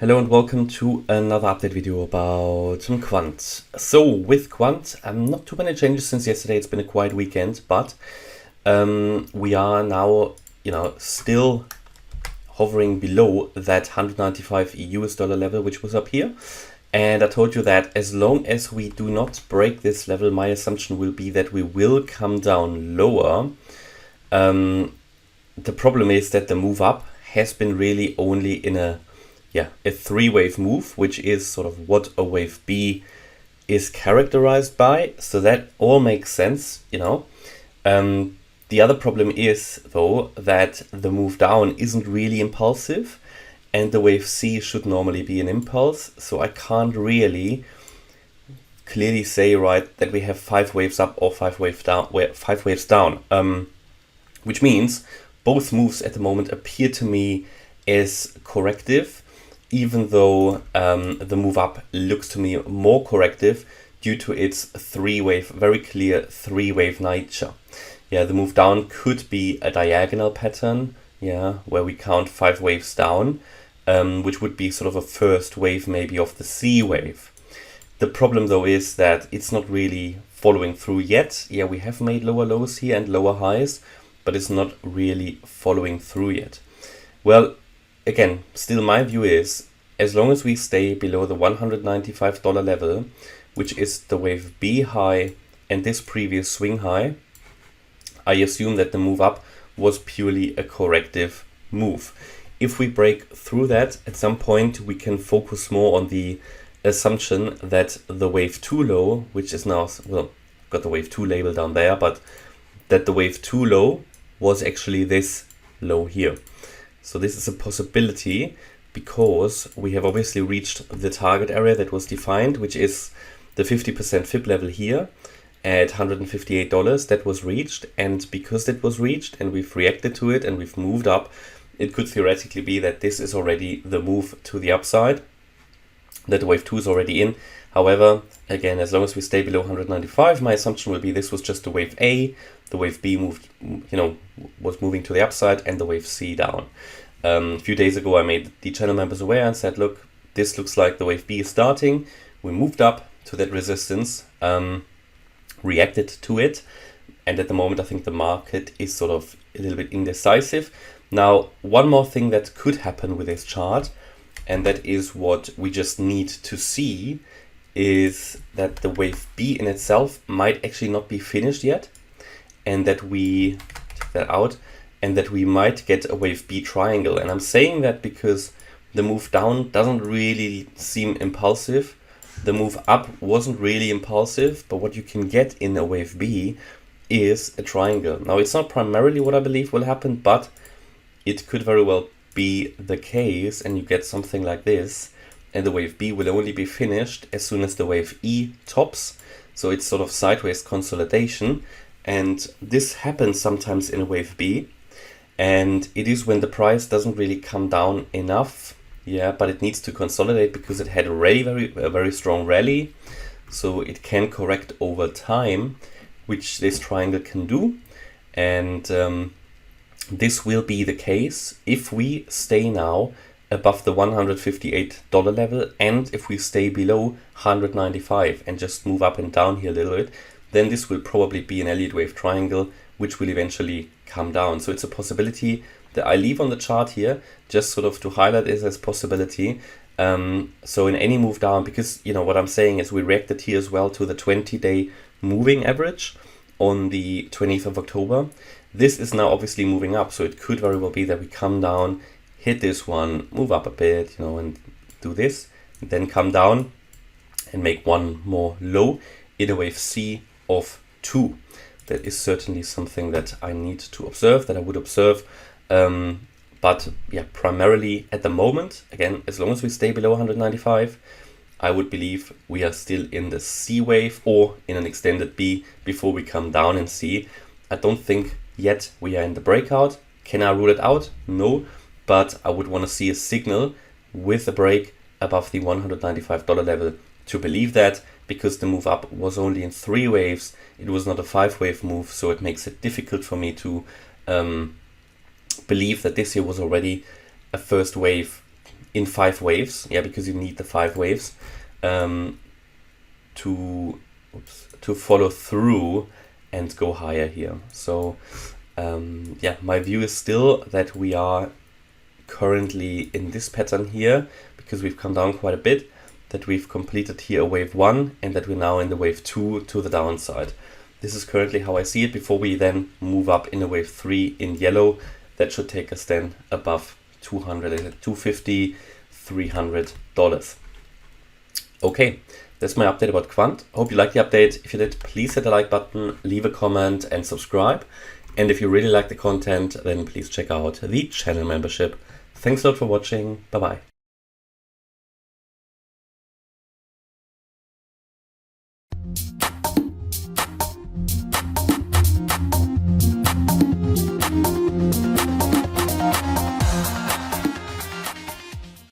Hello and welcome to another update video about Quant. So with Quant, not too many changes since yesterday. It's been a quiet weekend, but we are now, still hovering below that 195 US dollar level, which was up here. And I told you that as long as we do not break this level, my assumption will be that we will come down lower. The problem is that the move up has been really only in a three-wave move, which is sort of what a wave B is characterized by. So that all makes sense, The other problem is, though, that the move down isn't really impulsive, and the wave C should normally be an impulse. So I can't really clearly say, right, that we have 5 waves up or 5 waves down. Which means both moves at the moment appear to me as corrective, even though the move up looks to me more corrective due to its very clear three-wave nature. Yeah, the move down could be a diagonal pattern, where we count 5 waves down, which would be sort of a first wave maybe of the C wave. The problem though is that it's not really following through yet. Yeah, we have made lower lows here and lower highs, but it's not really following through yet. Well, again, still my view is, as long as we stay below the $195 level, which is the wave B high and this previous swing high, I assume that the move up was purely a corrective move. If we break through that, at some point we can focus more on the assumption that the wave 2 low, which is now, well, got the wave 2 label down there, but that the wave 2 low was actually this low here. So this is a possibility because we have obviously reached the target area that was defined, which is the 50% fib level here at $158. That was reached, and because that was reached and we've reacted to it and we've moved up, it could theoretically be that this is already the move to the upside, that the wave 2 is already in. However, again, as long as we stay below 195, my assumption will be this was just the wave A, the wave B moved, was moving to the upside, and the wave C down. A few days ago, I made the channel members aware and said, look, this looks like the wave B is starting. We moved up to that resistance, reacted to it, and at the moment, I think the market is sort of a little bit indecisive. Now, one more thing that could happen with this chart, and that is what we just need to see, is that the wave B in itself might actually not be finished yet, and that we take that out, and that we might get a wave B triangle. And I'm saying that because the move down doesn't really seem impulsive. The move up wasn't really impulsive, but what you can get in a wave B is a triangle. Now, it's not primarily what I believe will happen, but it could very well be the case, and you get something like this, and the wave B will only be finished as soon as the wave E tops. So it's sort of sideways consolidation, and this happens sometimes in a wave B, and it is when the price doesn't really come down enough, but it needs to consolidate because it had a very strong rally, so it can correct over time, which this triangle can do. And this will be the case if we stay now above the $158 level, and if we stay below 195 and just move up and down here a little bit, then this will probably be an Elliott wave triangle, which will eventually come down. So it's a possibility that I leave on the chart here, just sort of to highlight this as possibility. So in any move down, because what I'm saying is we reacted here as well to the 20-day moving average on the 20th of October. This is now obviously moving up, so it could very well be that we come down, hit this one, move up a bit, and do this, and then come down and make one more low in a wave C of 2. That is certainly something that I need to observe, that I would observe. But primarily at the moment, again, as long as we stay below 195, I would believe we are still in the C wave or in an extended B before we come down in C. I don't think yet we are in the breakout. Can I rule it out? No. But I would want to see a signal with a break above the $195 level to believe that, because the move up was only in 3 waves. It was not a 5-wave move, so it makes it difficult for me to believe that this here was already a first wave in 5 waves, because you need the 5 waves to follow through and go higher here. So my view is still that we are currently in this pattern here, because we've come down quite a bit, that we've completed here a wave 1 and that we're now in the wave 2 to the downside. This is currently how I see it before we then move up in a wave 3 in yellow. That should take us then above 200, 250, $300. Okay, that's my update about Quant. Hope you liked the update. If you did, please hit the like button, leave a comment and subscribe. And if you really like the content, then please check out the channel membership. Thanks a lot for watching. Bye bye.